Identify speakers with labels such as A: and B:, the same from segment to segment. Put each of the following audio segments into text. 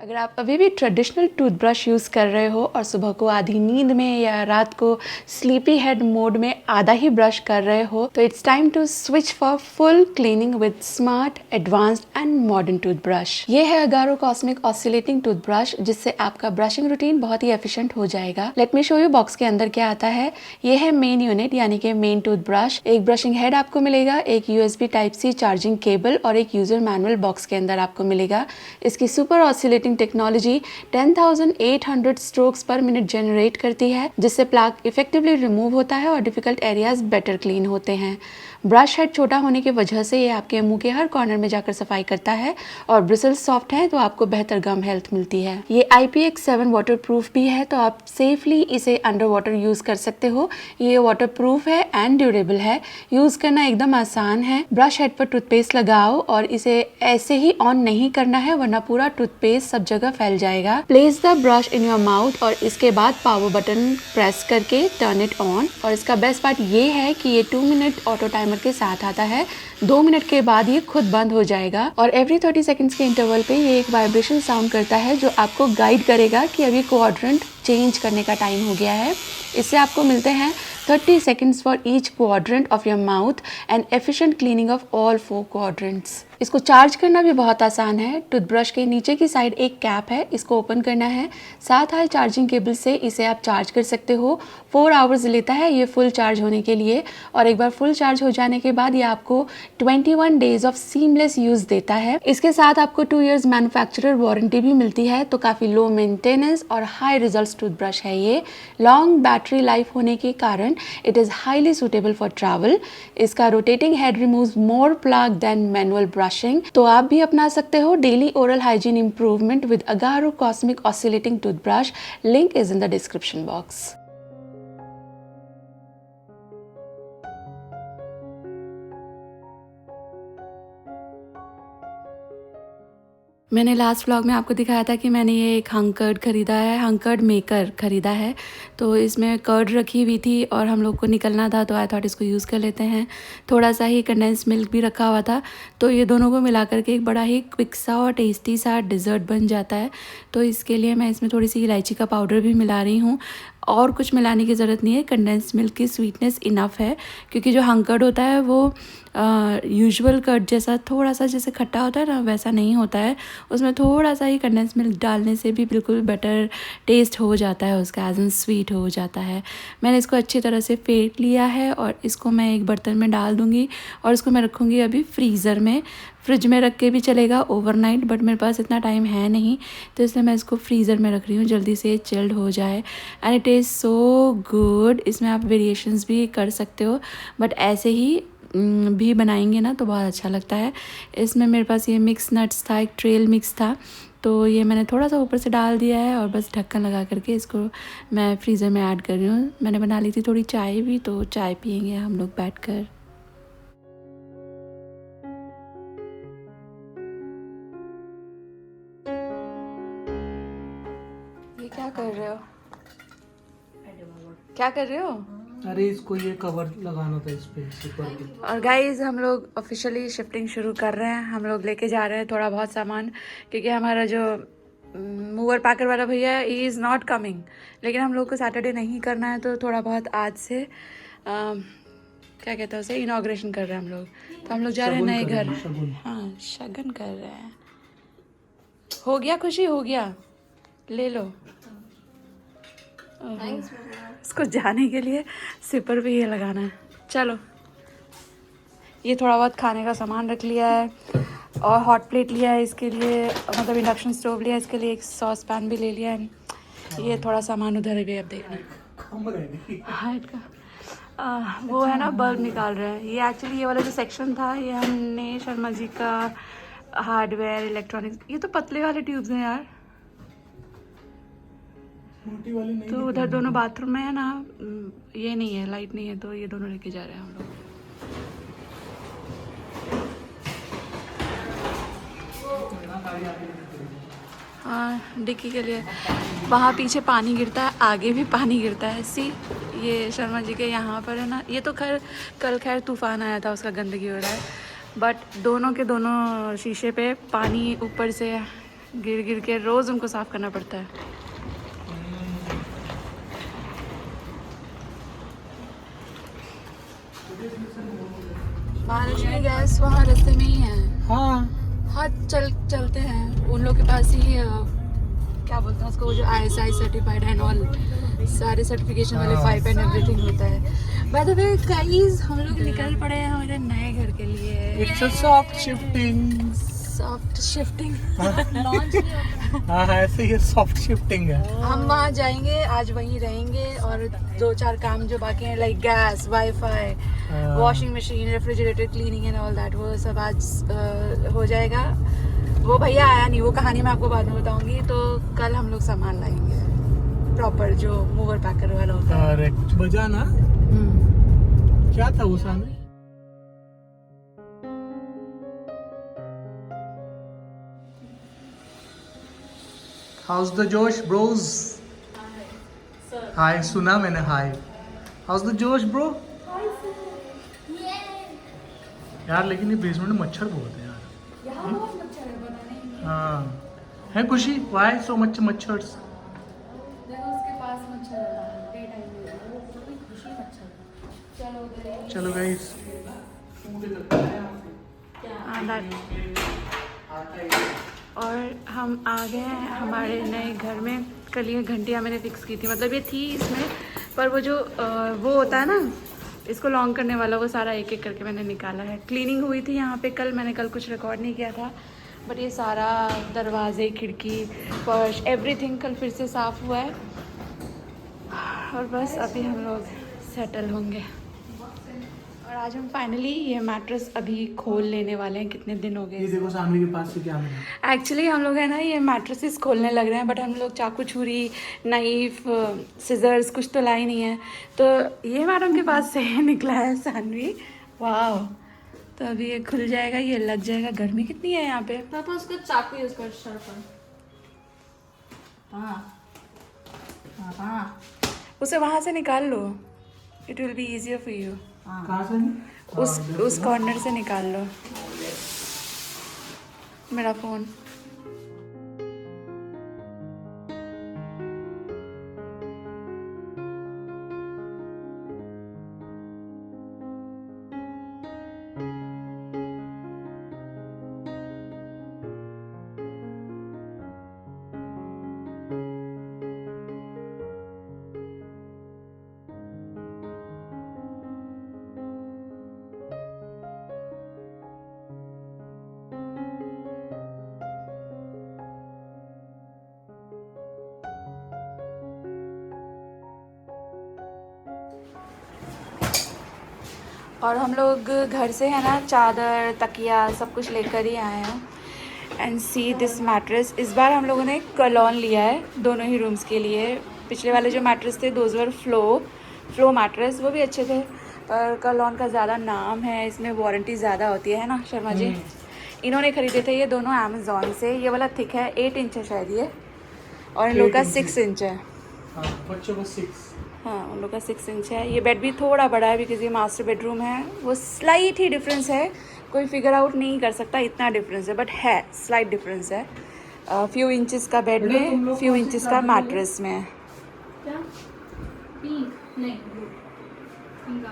A: अगर आप अभी भी ट्रेडिशनल टूथब्रश यूज़ कर रहे हो और सुबह को आधी नींद में या रात को स्लीपी हेड मोड में आधा ही ब्रश कर रहे हो तो it's time to switch for full cleaning with smart advanced and modern toothbrush. ये है अगारो कॉस्मिक ऑसिलेटिंग टूथब्रश जिससे आपका ब्रशिंग रूटीन बहुत ही एफिशिएंट हो जाएगा। Let me show you box के अंदर क्या आता है। ये है मेन यूनिट यानी कि मेन टूथब्रश। एक ब्रशिंग हेड आपको मिलेगा, एक USB Type-C चार्जिंग केबल और एक यूजर मैनुअल बॉक्स के अंदर आपको मिलेगा। इसकी सुपर ऑसिलेटिंग टेक्नोलॉजी 10,800 स्ट्रोक्स पर मिनट जनरेट करती है जिससे प्लाक इफेक्टिवली रिमूव होता है और डिफिकल्ट एरियाज बेटर क्लीन होते हैं। ब्रश हेड छोटा होने की वजह से ये आपके मुंह के हर कॉर्नर में जाकर सफाई करता है और ब्रिसल्स सॉफ्ट है तो आपको बेहतर गम हेल्थ मिलती है। ये IPX7 वाटर प्रूफ भी है तो आप सेफली इसे अंडर वाटर यूज कर सकते हो। ये वाटर प्रूफ है एंड ड्यूरेबल है, यूज करना एकदम आसान है। ब्रश हेड पर टूथपेस्ट लगाओ और इसे ऐसे ही ऑन नहीं करना है वरना पूरा टूथपेस्ट सब जगह फैल जाएगा। Place the brush in your mouth और इसके बाद पावर बटन प्रेस करके टर्न इट ऑन। और इसका बेस्ट पार्ट ये है कि ये 2 मिनट ऑटो टाइमर के साथ आता है। 2 मिनट के बाद ये खुद बंद हो जाएगा और एवरी 30 सेकंड्स के इंटरवल पे ये एक वाइब्रेशन साउंड करता है जो आपको गाइड करेगा कि अभी क्वाड्रेंट चेंज करने का टाइम हो गया है। इससे आपको मिलते हैं 30 seconds for each quadrant of your mouth and efficient cleaning of all 4 quadrants. इसको चार्ज करना भी बहुत आसान है। टूथब्रश के नीचे की साइड एक कैप है, इसको ओपन करना है। साथ ही चार्जिंग केबल से इसे आप चार्ज कर सकते हो। 4 आवर्स लेता है ये फुल चार्ज होने के लिए और एक बार फुल चार्ज हो जाने के बाद ये आपको 21 डेज ऑफ सीमलेस यूज देता है। इसके साथ आपको 2 years मैन्युफैक्चरर वारंटी भी मिलती है तो काफ़ी लो मेंटेनेंस और हाई रिजल्ट टूथब्रश है ये। लॉन्ग बैटरी लाइफ होने के कारण it is highly suitable for travel. इसका रोटेटिंग हेड रिमूव्स मोर प्लाक देन मैनुअल ब्रशिंग। तो आप भी अपना सकते हो daily oral hygiene improvement with Agaro cosmic oscillating toothbrush. Link is in the description box. मैंने लास्ट व्लॉग में आपको दिखाया था कि मैंने ये एक हंकर्ड ख़रीदा है, हंकर्ड मेकर ख़रीदा है। तो इसमें कर्ड रखी हुई थी और हम लोग को निकलना था तो आई थॉट इसको यूज़ कर लेते हैं। थोड़ा सा ही कंडेंस मिल्क भी रखा हुआ था तो ये दोनों को मिला करके एक बड़ा ही क्विक सा और टेस्टी सा डिज़र्ट बन जाता है। तो इसके लिए मैं इसमें थोड़ी सी इलायची का पाउडर भी मिला रही हूँ और कुछ मिलाने की ज़रूरत नहीं है। कंडेंस मिल्क की स्वीटनेस इनफ है क्योंकि जो हंकर्ड होता है वो यूजुअल कर्ड जैसा थोड़ा सा जैसे खट्टा होता है ना वैसा नहीं होता है। उसमें थोड़ा सा ही कंडेंस मिल्क डालने से भी बिल्कुल बेटर टेस्ट हो जाता है उसका, एज एन स्वीट हो जाता है। मैंने इसको अच्छी तरह से फेंट लिया है और इसको मैं एक बर्तन में डाल दूँगी और इसको मैं रखूँगी अभी फ्रीज़र में। फ्रिज में रख के भी चलेगा ओवरनाइट बट मेरे पास इतना टाइम है नहीं तो इसलिए मैं इसको फ्रीज़र में रख रही हूँ जल्दी से चिल्ड हो जाए। And it is so good. इसमें आप वेरिएशंस भी कर सकते हो बट ऐसे ही भी बनाएंगे ना तो बहुत अच्छा लगता है। इसमें मेरे पास ये मिक्स नट्स था, एक ट्रेल मिक्स था तो ये मैंने थोड़ा सा ऊपर से डाल दिया है और बस ढक्कन लगा करके इसको मैं फ्रीज़र में ऐड कर रही हूँ। मैंने बना ली थी थोड़ी चाय भी तो चाय पियेंगे हम लोग बैठ कर। ये क्या कर रहे हो? क्या कर रहे हो?
B: अरे इसको ये कवर लगाना था इस पे ऊपर पे।
A: और गाइज हम लोग ऑफिशियली शिफ्टिंग शुरू कर रहे हैं। हम लोग लेके जा रहे हैं थोड़ा बहुत सामान क्योंकि हमारा जो मूवर पैकर वाला भैया है ही इज़ नॉट कमिंग। लेकिन हम लोग को सैटरडे नहीं करना है तो थोड़ा बहुत आज से क्या कहते हैं उसे इनॉग्रेशन कर रहे हैं हम लोग। तो हम लोग जा रहे हैं नए घर। हाँ शगन कर रहे हैं। हो गया खुशी, हो गया, ले लो। इसको जाने के लिए सिपर भी ये लगाना है। चलो ये थोड़ा बहुत खाने का सामान रख लिया है और हॉट प्लेट लिया है इसके लिए, मतलब इंडक्शन स्टोव लिया है इसके लिए, एक सॉस पैन भी ले लिया है। ये थोड़ा सामान उधर भी अब देखना हाइट का वो है ना बल्ब निकाल रहे हैं। ये एक्चुअली ये वाला जो सेक्शन था ये हमने शर्मा जी का हार्डवेयर इलेक्ट्रॉनिक्स। ये तो पतले वाले ट्यूब्स हैं यार।
B: वाली नहीं
A: तो उधर दोनों बाथरूम में है ना, ये नहीं है, लाइट नहीं है तो ये दोनों लेके जा रहे हैं हम लोग। हाँ डिक्की के लिए। वहाँ पीछे पानी गिरता है, आगे भी पानी गिरता है। सी ये शर्मा जी के यहाँ पर है ना, ये तो कल खैर तूफान आया था उसका गंदगी हो रहा है बट दोनों के दोनों शीशे पे पानी ऊपर से गिर गिर के रोज़ उनको साफ़ करना पड़ता है। महालक्ष्मी गैस वहाँ रास्ते में ही है।
B: हाँ
A: हाँ चलते हैं उन लोग के पास ही क्या बोलते हैं उसको, वो जो ISI सर्टिफाइड एंड ऑल सारे सर्टिफिकेशन वाले पाइप एंड एवरीथिंग होता है। बाय द वे गाइस हम लोग निकल पड़े हैं हमारे नए घर के लिए।
B: It's a soft shifting.
A: Soft shifting
B: हाँ ऐसे ही सॉफ्ट शिफ्टिंग है।
A: हम वहाँ जाएंगे, आज वहीं रहेंगे और 2-4 काम जो बाकी हैं like gas, wifi, washing machine, refrigerator cleaning and all that, वो सब आज हो जाएगा। वो भैया आया नहीं, वो कहानी मैं आपको बाद में बताऊंगी। तो कल हम लोग सामान लाएंगे प्रॉपर, जो मूवर पैकर वाला होता है।
B: अरे कुछ बजा ना, क्या था उस में? How's the Josh bros? Hi सुना मैंने हाय। How's the Josh bro? यार लेकिन ये बेसमेंट में मच्छर बहुत है यार।
A: यहाँ बहुत मच्छर है, पता नहीं।
B: हाँ है खुशी, why so much मच्छर्स?
A: देखो उसके पास मच्छर है, डे टाइम में वो कोई खुशी मच्छर। चलो उधर
B: चलो गाइस
A: और हम आ गए हैं हमारे नए घर में। कल ये घंटियाँ मैंने फिक्स की थी, मतलब ये थी इसमें, पर वो जो वो होता है ना इसको लॉन्ग करने वाला, वो सारा एक एक करके मैंने निकाला है। क्लीनिंग हुई थी यहाँ पे कल, मैंने कल कुछ रिकॉर्ड नहीं किया था, बट ये सारा दरवाजे, खिड़की, फर्श, एवरीथिंग कल फिर से साफ़ हुआ है। और बस अभी हम लोग सेटल होंगे। और आज हम फाइनली ये मैट्रेस अभी खोल लेने वाले हैं। कितने दिन हो गए।
B: ये देखो सामने के पास से क्या मिला।
A: एक्चुअली हम लोग है ना ये मैट्रेसेस खोलने लग रहे हैं, बट हम लोग चाकू छुरी, नाइफ, सिजर्स कुछ तो लाई नहीं है। तो ये मैडम के पास से निकला है सानवी। वाह, तो अभी ये खुल जाएगा, ये लग जाएगा। गर्मी कितनी है यहाँ पे।
C: पापा उसका चाकू यूज कर सर पर। हाँ
A: उसे वहाँ से निकाल लो, it will be easier for you.
B: कहाँ से?
A: उस कॉर्नर से निकाल लो मेरा फ़ोन। और हम लोग घर से है ना चादर, तकिया सब कुछ लेकर ही आए हैं। And see this mattress. इस बार हम लोगों ने कलॉन लिया है दोनों ही रूम्स के लिए। पिछले वाले जो मैट्रेस थे दोज वर फ्लो मैट्रेस, वो भी अच्छे थे, पर कलॉन का ज़्यादा नाम है, इसमें वारंटी ज़्यादा होती है ना शर्मा जी। इन्होंने ख़रीदे थे ये दोनों अमेज़ॉन से। ये वाला थिक है, 8 इंच है शायद ये, और इन लोग का 6 इंच है।
B: बच्चों का 6।
A: हाँ उन लोग का 6 इंच है। ये बेड भी थोड़ा बड़ा है बिकॉज ये मास्टर बेडरूम है। वो स्लाइट ही डिफरेंस है, कोई फिगर आउट नहीं कर सकता इतना डिफरेंस है, बट है स्लाइट डिफरेंस है। फ्यू इंचेस का बेड में, फ्यू इंचेस का मैट्रेस में।
C: क्या पिंक नहीं पिंक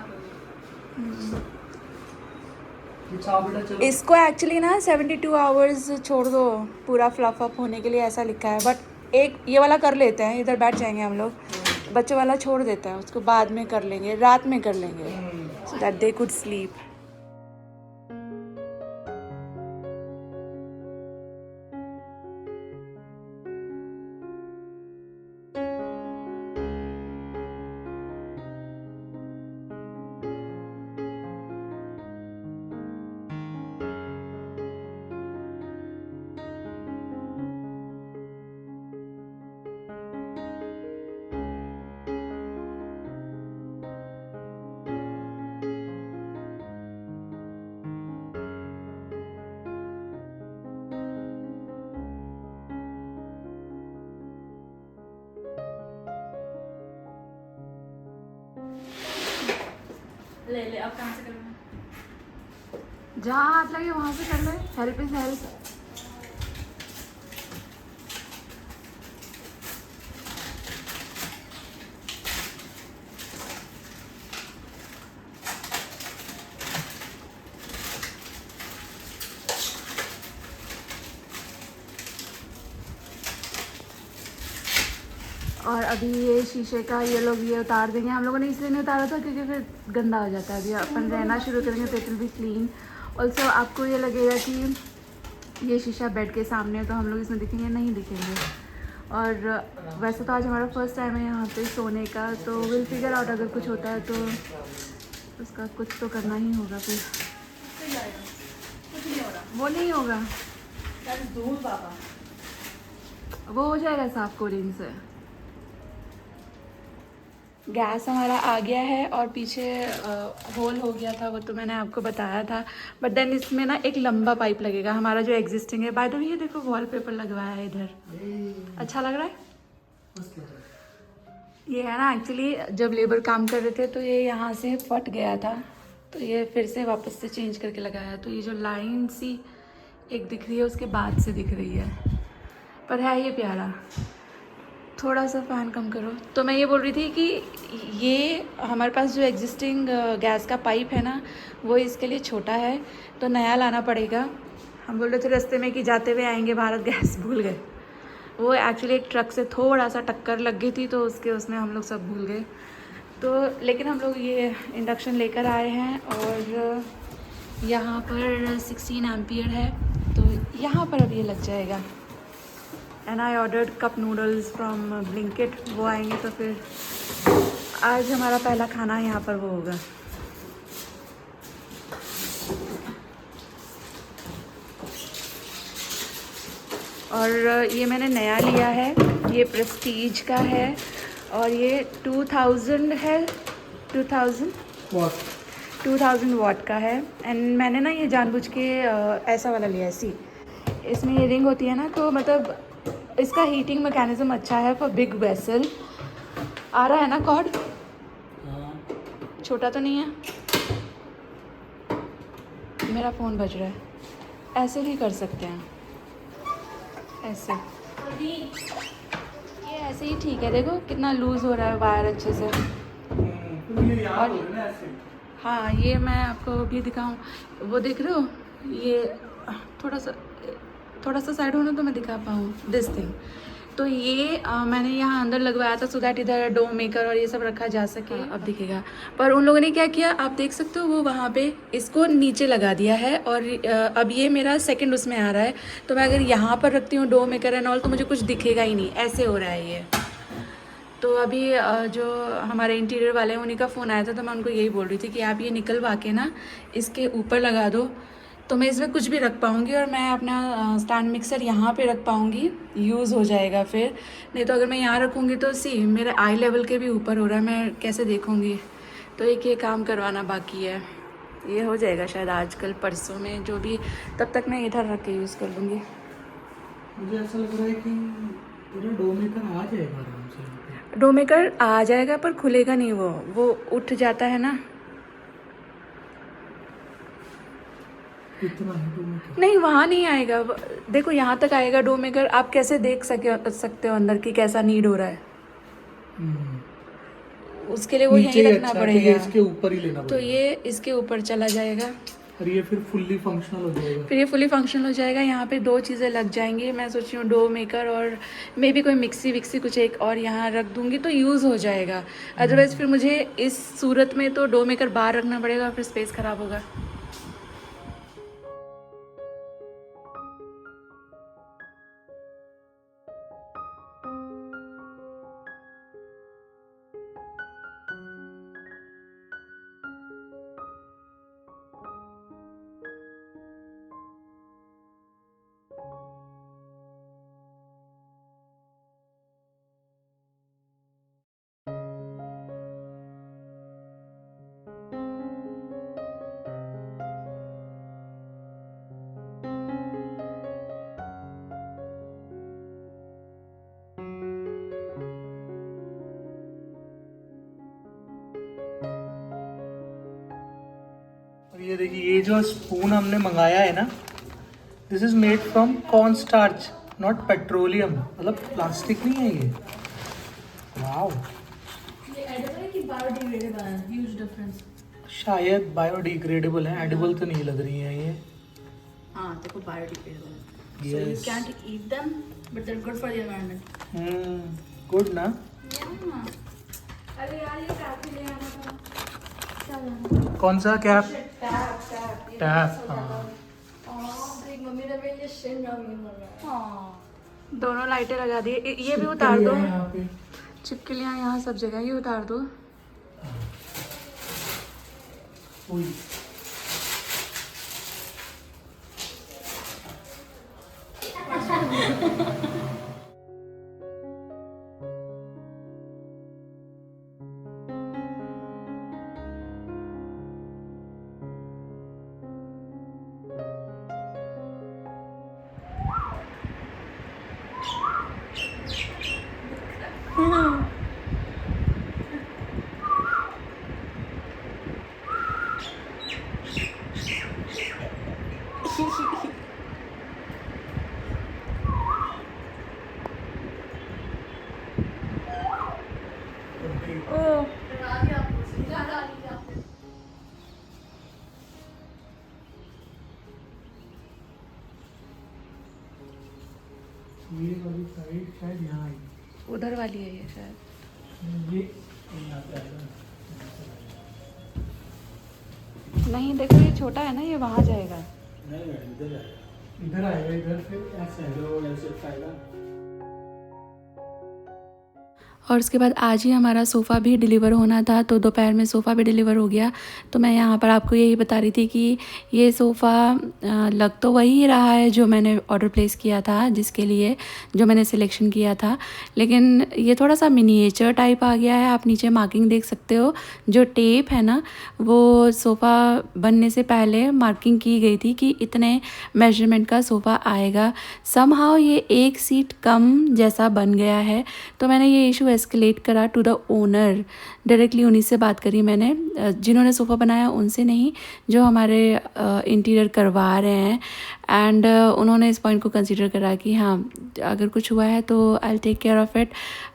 A: इसको एक्चुअली ना 72 आवर्स छोड़ दो पूरा फ्लफ अप होने के लिए, ऐसा लिखा है। बट एक ये वाला कर लेते हैं, इधर बैठ जाएंगे हम लोग, बच्चों वाला छोड़ देते हैं, उसको बाद में कर लेंगे, रात में कर लेंगे, so that they could sleep.
C: ले ले अब कहाँ से करना।
A: जहाँ हाथ लगे वहाँ से कर ले, हेल्प इज हेल्प। और अभी ये शीशे का ये लोग ये उतार देंगे। हम लोगों ने इसलिए नहीं उतारा था क्योंकि फिर गंदा हो जाता है। अभी अपन रहना शुरू करेंगे तो it will B clean. Also आपको ये लगेगा कि ये शीशा बेड के सामने है तो हम लोग इसमें दिखेंगे, नहीं दिखेंगे। और वैसे तो आज हमारा फर्स्ट टाइम है यहाँ पे सोने का, तो विल फिगर आउट अगर कुछ होता है तो उसका कुछ तो करना ही होगा फिर।
C: कुछ नहीं हो रहा।
A: वो नहीं होगा,
C: दूर बाबा।
A: वो हो जाएगा साफ कोरिन से। गैस हमारा आ गया है और पीछे होल हो गया था, वो तो मैंने आपको बताया था। बट देन इसमें ना एक लंबा पाइप लगेगा हमारा जो एग्जिस्टिंग है। बाय द वे ये देखो वॉलपेपर लगवाया है इधर, अच्छा लग रहा है। ये है ना एक्चुअली जब लेबर काम कर रहे थे तो ये यहाँ से फट गया था, तो ये फिर से वापस से चेंज करके लगाया। तो ये जो लाइन सी एक दिख रही है उसके बाद से दिख रही है, पर है ये प्यारा। थोड़ा सा फ़ैन कम करो। तो मैं ये बोल रही थी कि ये हमारे पास जो एग्जिस्टिंग गैस का पाइप है ना वो इसके लिए छोटा है, तो नया लाना पड़ेगा। हम बोल रहे थे रास्ते में कि जाते हुए आएंगे भारत गैस, भूल गए। वो एक्चुअली एक ट्रक से थोड़ा सा टक्कर लग गई थी तो उसमें हम लोग सब भूल गए। तो लेकिन हम लोग ये इंडक्शन लेकर आए हैं और यहाँ पर 16 एम्पियर है, तो यहाँ पर अब ये लग जाएगा। And I ordered cup noodles from Blinkit, वो आएंगे तो फिर आज हमारा पहला खाना यहाँ पर वो होगा। और ये मैंने नया लिया है, ये प्रेस्टीज का है और ये 2000 है, 2000 वाट का है। एंड मैंने ना ये जानबूझ के ऐसा वाला लिया है। सी इसमें ये रिंग होती है ना, तो मतलब इसका हीटिंग मैकेनिज्म अच्छा है फॉर बिग वेसल। आ रहा है ना कॉर्ड, छोटा तो नहीं है। मेरा फ़ोन बज रहा है। ऐसे भी कर सकते हैं, ऐसे ये ऐसे ही ठीक है। देखो कितना लूज़ हो रहा है वायर अच्छे से। और हाँ ये मैं आपको भी दिखाऊं, वो देख रहे हो ये थोड़ा सा साइड होना तो मैं दिखा पाऊँ दिस थिंग। तो ये मैंने यहाँ अंदर लगवाया था सो दैट इधर डो मेकर और ये सब रखा जा सके। अब दिखेगा, पर उन लोगों ने क्या किया आप देख सकते हो, वो वहाँ पे इसको नीचे लगा दिया है और अब ये मेरा सेकंड उसमें आ रहा है। तो मैं अगर यहाँ पर रखती हूँ डो मेकर एंड ऑल तो मुझे कुछ दिखेगा ही नहीं, ऐसे हो रहा है ये। तो अभी जो हमारे इंटीरियर वाले हैं उन्हीं का फ़ोन आया था, तो मैं उनको यही बोल रही थी कि आप ये निकलवा के ना इसके ऊपर लगा दो, तो मैं इसमें कुछ भी रख पाऊँगी और मैं अपना स्टैंड मिक्सर यहाँ पे रख पाऊँगी, यूज़ हो जाएगा फिर। नहीं तो अगर मैं यहाँ रखूँगी तो सी मेरे आई लेवल के भी ऊपर हो रहा है, मैं कैसे देखूँगी। तो एक ये काम करवाना बाकी है, ये हो जाएगा शायद आजकल परसों में, जो भी, तब तक मैं इधर रख के यूज़ कर लूँगी।
B: मुझे ऐसा लग रहा है कि पूरा डो मेकर आ जाएगा आराम से।
A: डो मेकर आ जाएगा पर खुलेगा नहीं, वो उठ जाता है ना।
B: इतना है डो मेकर?
A: नहीं वहाँ नहीं आएगा, देखो यहाँ तक आएगा डो मेकर। आप कैसे देख सकते हो अंदर की कैसा नीड हो रहा है, उसके लिए वो यहीं रखना पड़ेगा।
B: इसके ऊपर ही लेना
A: तो
B: पड़ेगा।
A: ये इसके ऊपर चला जाएगा
B: और ये फिर फुल्ली फंक्शनल हो जाएगा।
A: फिर ये फुली फंक्शनल हो जाएगा। यहाँ पे 2 चीज़ें लग जाएंगी। मैं सोच रही हूँ डो मेकर और मे बी कोई मिक्सी विक्सी कुछ एक और यहाँ रख दूँगी तो यूज़ हो जाएगा। अदरवाइज़ फिर मुझे इस सूरत में तो डो मेकर बाहर रखना पड़ेगा और फिर स्पेस ख़राब होगा।
B: और ये देखिए ये जो स्पून हमने मंगाया है ना, this is made from corn starch not petroleum, मतलब प्लास्टिक नहीं है ये। वाओ,
C: ये एडिबल है कि बायोडिग्रेडेबल है? Huge difference.
B: शायद बायोडिग्रेडेबल है, एडिबल तो नहीं लग रही है ये।
C: हाँ देखो बायोडिग्रेडेबल है। So you
B: Yes.
C: can't eat them, but they're good for the environment.
B: Good ना।
C: अरे यार ये काफी ले आना था।
B: कौन सा कैप?
C: टैप
B: टैप, हाँ।
C: देख मम्मी ने मेरे शेन रंगीन बनाया।
A: दोनों लाइटें लगा दी। ये भी उतार दो,
B: यहाँ पे
A: चिपकलियाँ यहाँ सब जगह, ये उतार दो।
B: हुई। ये वाली साइड शायद यहाँ आई,
A: उधर वाली है ये शायद।
B: ये यहाँ पे आएगा।
A: नहीं देखो ये छोटा है ना, ये वहाँ जाएगा।
B: नहीं इधर आएगा, इधर आएगा, इधर फिर ऐसे आएगा।
A: और उसके बाद आज ही हमारा सोफ़ा भी डिलीवर होना था, तो दोपहर में सोफ़ा भी डिलीवर हो गया। तो मैं यहाँ पर आपको यही बता रही थी कि ये सोफ़ा लग तो वही रहा है जो मैंने ऑर्डर प्लेस किया था, जिसके लिए जो मैंने सिलेक्शन किया था, लेकिन ये थोड़ा सा मिनिएचर टाइप आ गया है। आप नीचे मार्किंग देख सकते हो, जो टेप है ना वो सोफ़ा बनने से पहले मार्किंग की गई थी कि इतने मेजरमेंट का सोफ़ा आएगा। समहाउ ये एक सीट कम जैसा बन गया है। तो मैंने ये इशू एस्केलेट करा टू द ओनर, डायरेक्टली उन्हीं से बात करी मैंने, जिन्होंने सोफ़ा बनाया उनसे नहीं, जो हमारे इंटीरियर करवा रहे हैं। एंड उन्होंने इस पॉइंट को कंसीडर करा कि हाँ अगर कुछ हुआ है तो I will take care of it,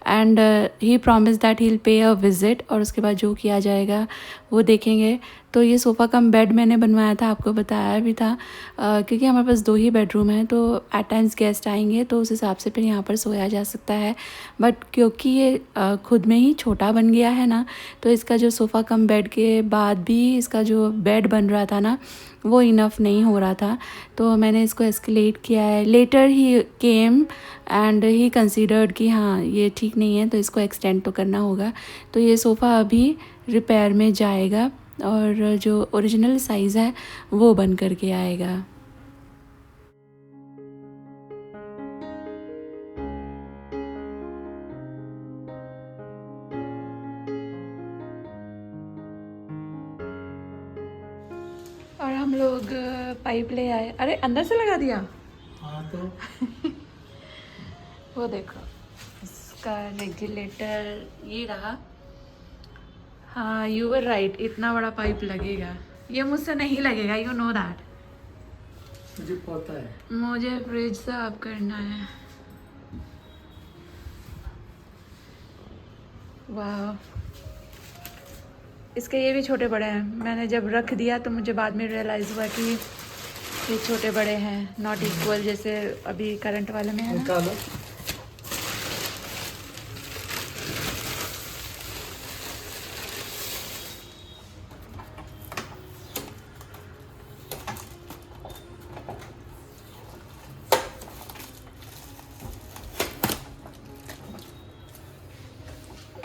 A: and he promise that he will pay a visit, और उसके बाद जो किया जाएगा वो देखेंगे। तो ये सोफ़ा कम बेड मैंने बनवाया था, आपको बताया भी था, क्योंकि हमारे पास 2 ही बेडरूम हैं, तो एट टाइम्स गेस्ट आएंगे तो उस हिसाब से फिर यहाँ पर सोया जा सकता है। बट क्योंकि ये खुद में ही छोटा बन गया है ना, तो इसका जो सोफ़ा कम बेड के बाद भी इसका जो बेड बन रहा था ना वो इनफ नहीं हो रहा था। तो मैंने इसको एस्केलेट किया है। Later he came and he considered कि हाँ ये ठीक नहीं है, तो इसको एक्सटेंड तो करना होगा। तो ये सोफ़ा अभी रिपेयर में जाएगा और जो ओरिजिनल साइज़ है वो बन करके आएगा। और हम लोग पाइप ले आए। अरे अंदर से लगा दिया।
B: हाँ तो
A: वो देखो इसका रेगुलेटर ये रहा। हाँ यू वर राइट, इतना बड़ा पाइप लगेगा, ये मुझसे नहीं लगेगा, यू नो दैट।
B: मुझे पता है।
A: मुझे फ्रिज साफ करना है। वाह, इसके ये भी छोटे बड़े हैं। मैंने जब रख दिया तो मुझे बाद में रियलाइज़ हुआ कि ये छोटे बड़े हैं, नॉट इक्वल, जैसे अभी करंट वाले में है ना।
B: निकालो।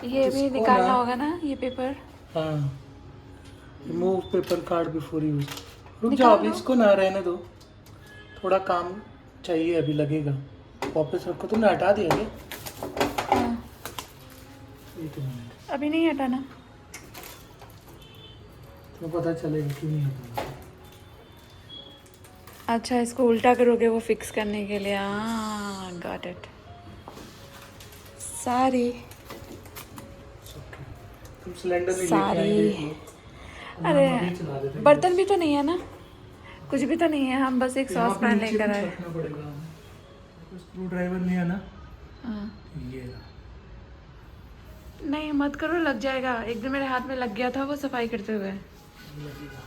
A: ये भी
B: इसको
A: निकालना
B: ना-
A: होगा ना ये पेपर।
B: हाँ, remove paper card before use. रुक
A: निकाल
B: जाओ, अभी
A: लो।
B: इसको ना रहने दो, थोड़ा काम चाहिए, अभी लगेगा। वापस रखो। तुमने हटा दिया क्या?
A: हाँ,
B: एक मिनट,
A: अभी नहीं हटाना।
B: तो पता चलेगा क्यों नहीं हटा।
A: अच्छा इसको उल्टा करोगे वो फिक्स करने के लिए। हाँ गॉट इट। सारी
B: तुम सिलेंडर नहीं लेके
A: सारी।
B: आई, देख लो।
A: अरे
B: हम अभी चला देते हैं।
A: बर्तन भी तो नहीं है ना, कुछ भी तो नहीं है, हम बस एक
B: यहाँ
A: सॉस
B: पे
A: पैन
B: नीचे
A: लेकर
B: कुछ
A: आए।
B: रखना पड़ेगा हमें। स्क्रू ड्राइवर नहीं है ना,
A: हाँ
B: ये रहा।
A: नहीं मत करो, लग जाएगा। एक दिन मेरे हाथ में लग गया था वो सफाई करते हुए।
B: लगेगा।